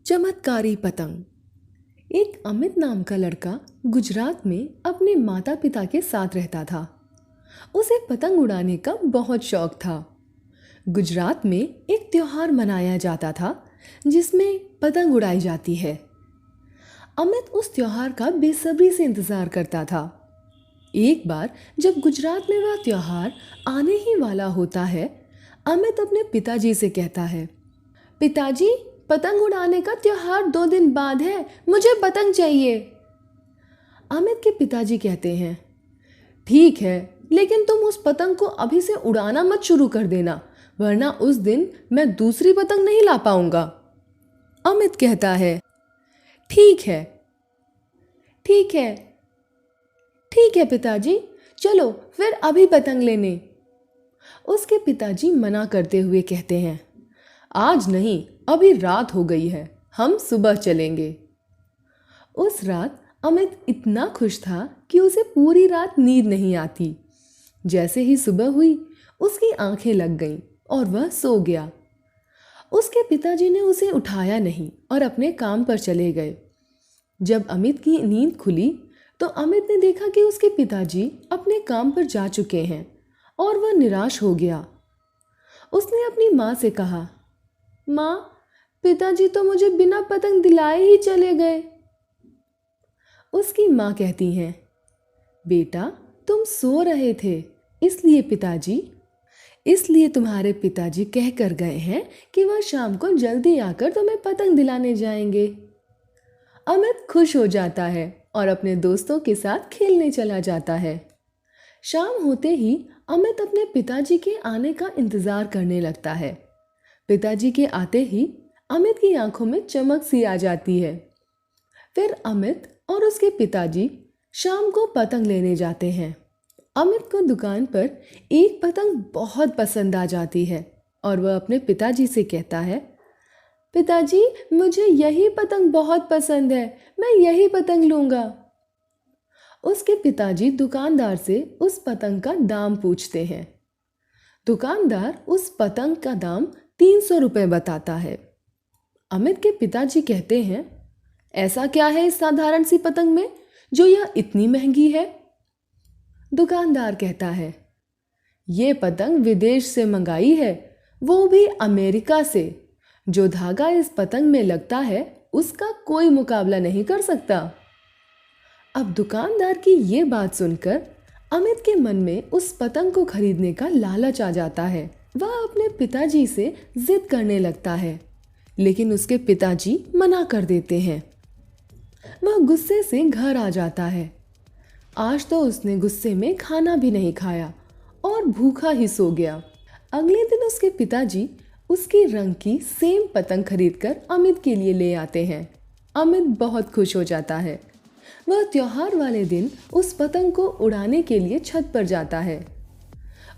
चमत्कारी पतंग। एक अमित नाम का लड़का गुजरात में अपने माता पिता के साथ रहता था। उसे पतंग उड़ाने का बहुत शौक था। गुजरात में एक त्योहार मनाया जाता था जिसमें पतंग उड़ाई जाती है। अमित उस त्योहार का बेसब्री से इंतजार करता था। एक बार जब गुजरात में वह त्योहार आने ही वाला होता है, अमित अपने पिताजी से कहता है, पिताजी, पतंग उड़ाने का त्योहार 2 दिन बाद है, मुझे पतंग चाहिए। अमित के पिताजी कहते हैं, ठीक है, लेकिन तुम उस पतंग को अभी से उड़ाना मत शुरू कर देना, वरना उस दिन मैं दूसरी पतंग नहीं ला पाऊंगा। अमित कहता है, ठीक है, ठीक है, ठीक है पिताजी, चलो फिर अभी पतंग लेने। उसके पिताजी मना करते हुए कहते हैं, आज नहीं, अभी रात हो गई है, हम सुबह चलेंगे। उस रात अमित इतना खुश था कि उसे पूरी रात नींद नहीं आती। जैसे ही सुबह हुई, उसकी आंखें लग गईं और वह सो गया। उसके पिताजी ने उसे उठाया नहीं और अपने काम पर चले गए। जब अमित की नींद खुली तो अमित ने देखा कि उसके पिताजी अपने काम पर जा चुके हैं और वह निराश हो गया। उसने अपनी माँ से कहा, माँ, पिताजी तो मुझे बिना पतंग दिलाए ही चले गए। उसकी माँ कहती हैं, बेटा, तुम सो रहे थे, इसलिए तुम्हारे पिताजी कह कर गए हैं कि वह शाम को जल्दी आकर तुम्हें पतंग दिलाने जाएंगे। अमित खुश हो जाता है और अपने दोस्तों के साथ खेलने चला जाता है। शाम होते ही अमित अपने पिताजी के आने का इंतजार करने लगता है। पिताजी के आते ही अमित की आंखों में चमक सी आ जाती है। फिर अमित और उसके पिताजी शाम को पतंग लेने जाते हैं। अमित को दुकान पर एक पतंग बहुत पसंद आ जाती है और वह अपने पिताजी से कहता है, पिताजी, मुझे यही पतंग बहुत पसंद है, मैं यही पतंग लूँगा। उसके पिताजी दुकानदार से उस पतंग का दाम पूछते हैं। दुकानदार उस पतंग का दाम 300 रुपये बताता है। अमित के पिताजी कहते हैं, ऐसा क्या है इस साधारण सी पतंग में जो यह इतनी महंगी है? दुकानदार कहता है, ये पतंग विदेश से मंगाई है, वो भी अमेरिका से। जो धागा इस पतंग में लगता है उसका कोई मुकाबला नहीं कर सकता। अब दुकानदार की ये बात सुनकर अमित के मन में उस पतंग को खरीदने का लालच आ जाता है। वह अपने पिताजी से जिद करने लगता है, लेकिन उसके पिताजी मना कर देते हैं। वह गुस्से से घर आ जाता है। आज तो उसने गुस्से में खाना भी नहीं खाया और भूखा ही सो गया। अगले दिन उसके पिताजी उसकी रंग की सेम पतंग खरीदकर अमित के लिए ले आते हैं। अमित बहुत खुश हो जाता है। वह त्योहार वाले दिन उस पतंग को उड़ाने के लिए छत पर जाता है।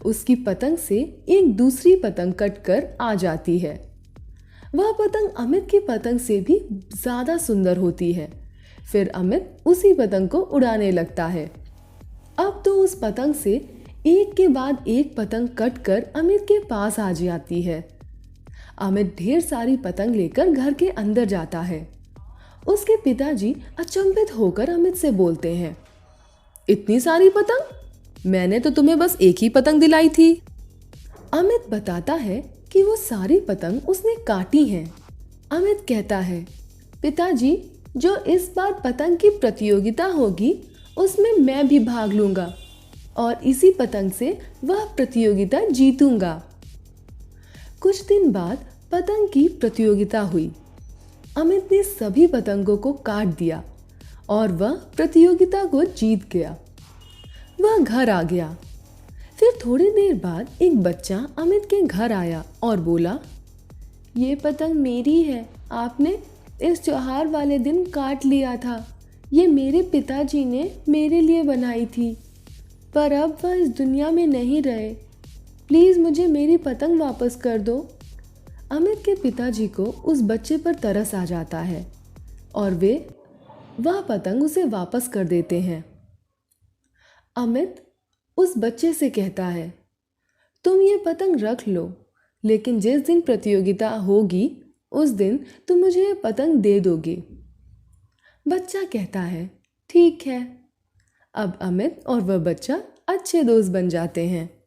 उसकी पतंग से एक दूसरी पतंग कटकर आ जाती है। वह पतंग अमित की पतंग से भी ज़्यादा सुंदर होती है। फिर अमित उसी पतंग को उड़ाने लगता है। अब तो उस पतंग से एक के बाद एक पतंग कटकर अमित के पास आ जाती है। अमित ढेर सारी पतंग लेकर घर के अंदर जाता है। उसके पिताजी अचंभित होकर अमित से बोलते हैं, इतनी सारी पतंग? मैंने तो तुम्हें बस एक ही पतंग दिलाई थी। अमित बताता है कि वो सारी पतंग उसने काटी हैं। अमित कहता है, पिताजी, जो इस बार पतंग की प्रतियोगिता होगी उसमें मैं भी भाग लूँगा और इसी पतंग से वह प्रतियोगिता जीतूंगा। कुछ दिन बाद पतंग की प्रतियोगिता हुई। अमित ने सभी पतंगों को काट दिया और वह प्रतियोगिता को जीत गया। वह घर आ गया। फिर थोड़ी देर बाद एक बच्चा अमित के घर आया और बोला, ये पतंग मेरी है, आपने इस त्योहार वाले दिन काट लिया था। ये मेरे पिताजी ने मेरे लिए बनाई थी, पर अब वह इस दुनिया में नहीं रहे। प्लीज़ मुझे मेरी पतंग वापस कर दो। अमित के पिताजी को उस बच्चे पर तरस आ जाता है और वह पतंग उसे वापस कर देते हैं। अमित उस बच्चे से कहता है, तुम ये पतंग रख लो, लेकिन जिस दिन प्रतियोगिता होगी उस दिन तुम मुझे ये पतंग दे दोगे। बच्चा कहता है ठीक है। अब अमित और वह बच्चा अच्छे दोस्त बन जाते हैं।